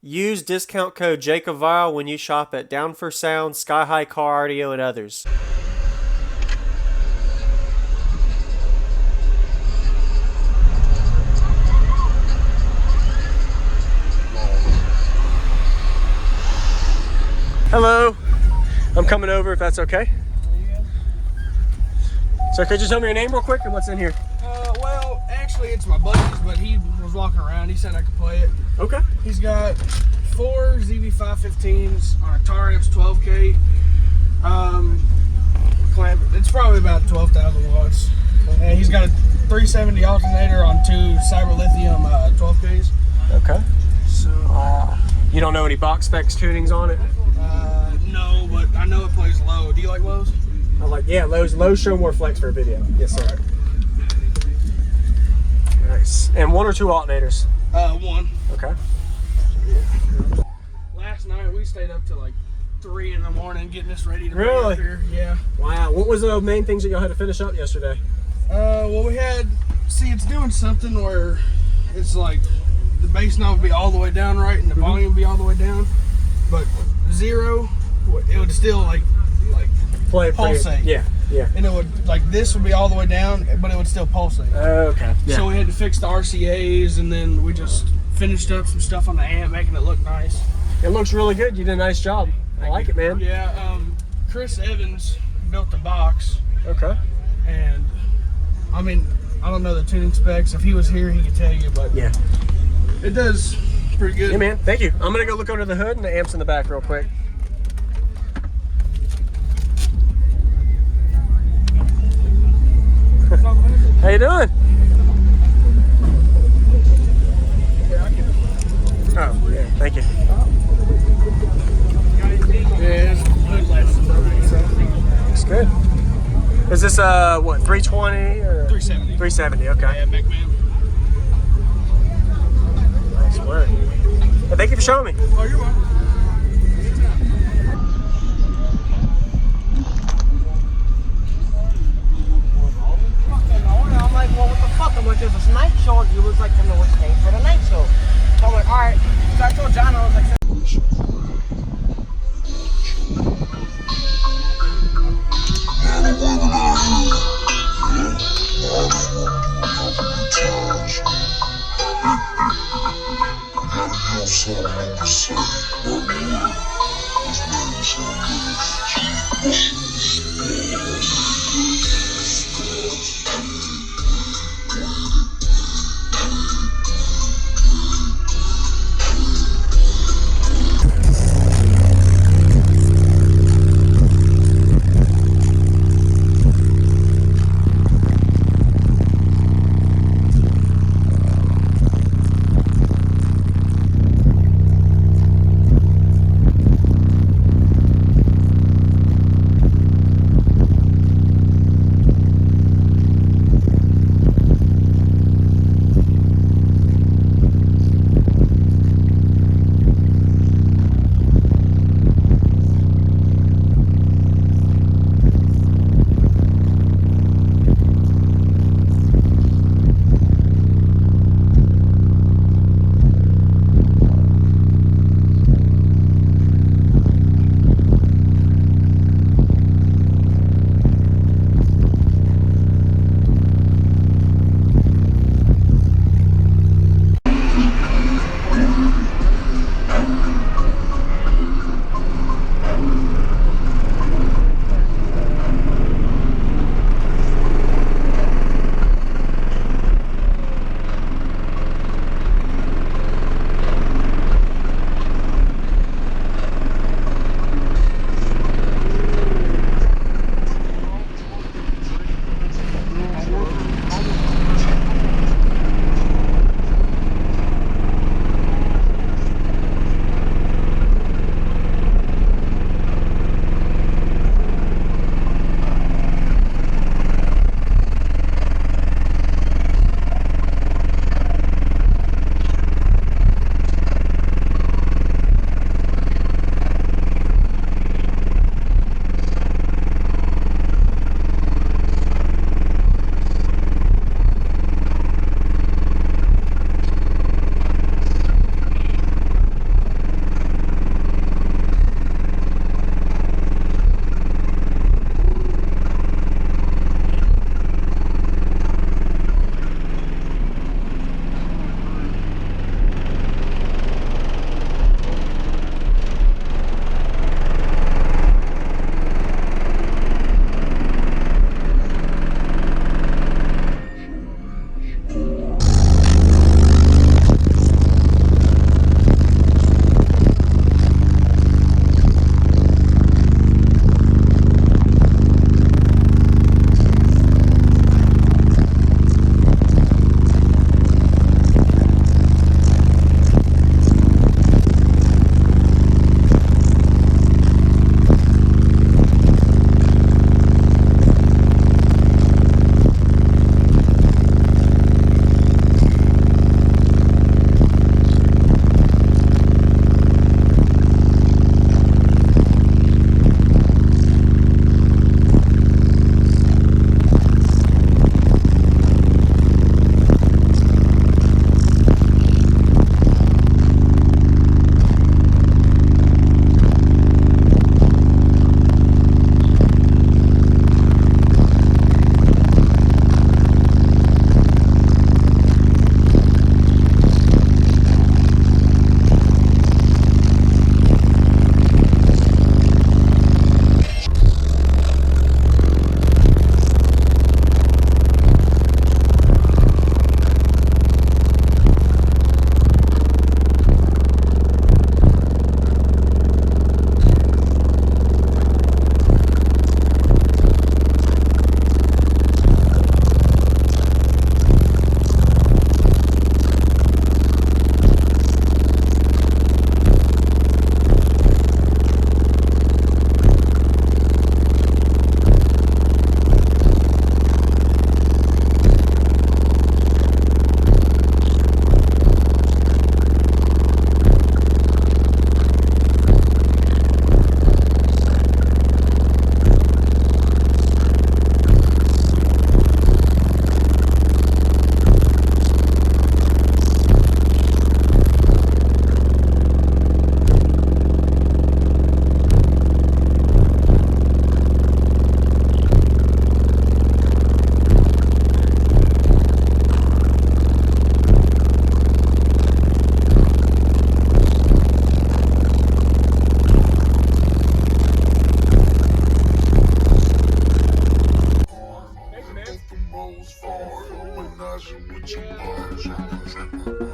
Use discount code JacobViral when you shop at Down for Sound, SkyHigh Car Audio, and others. Hello, I'm coming over if that's okay. So could you tell me your name real quick and what's in here? Well, actually it's my buddy's, but he was walking around. He said I could play it. Okay. He's got 4 ZV515s on a Taramps 12K. Clamp. It's probably about 12,000 watts. And he's got a 370 alternator on 2 Cyber Lithium 12Ks. Okay. So you don't know any box specs tunings on it? No, but I know it plays low. Do you like lows? I like, yeah, lows show more flex for a video. Yes, sir. Right. Nice. And 1 or 2 alternators? 1. Okay. Last night we stayed up till like 3 in the morning getting this ready to Really? bring up here. Yeah. Wow. What was the main things that y'all had to finish up yesterday? Well, we had, it's doing something where it's like the bass knob would be all the way down right and the volume would be all the way down, but 0, it would still like Play pulsate. Yeah. And it would, like, this would be all the way down, but it would still pulsate. Okay. Yeah. So we had to fix the RCAs, and then we just finished up some stuff on the amp, making it look nice. It looks really good. You did a nice job. I like it, man. Yeah, Chris Evans built the box. Okay. And, I mean, I don't know the tuning specs. If he was here, he could tell you, but yeah, it does pretty good. Yeah, man. Thank you. I'm going to go look under the hood and the amp's in the back real quick. How you doing? Oh, yeah, thank you. Looks good. Is this what, 320 or 370? 370, okay. Yeah, McMahon. Nice work. Well, thank you for showing me. Oh, you're welcome. I'm like, well, what the fuck? I'm like, there's this night show. He was like, I know what's name for the night show. So I'm like, all right. So I told John, I was like, Imagine with your bars,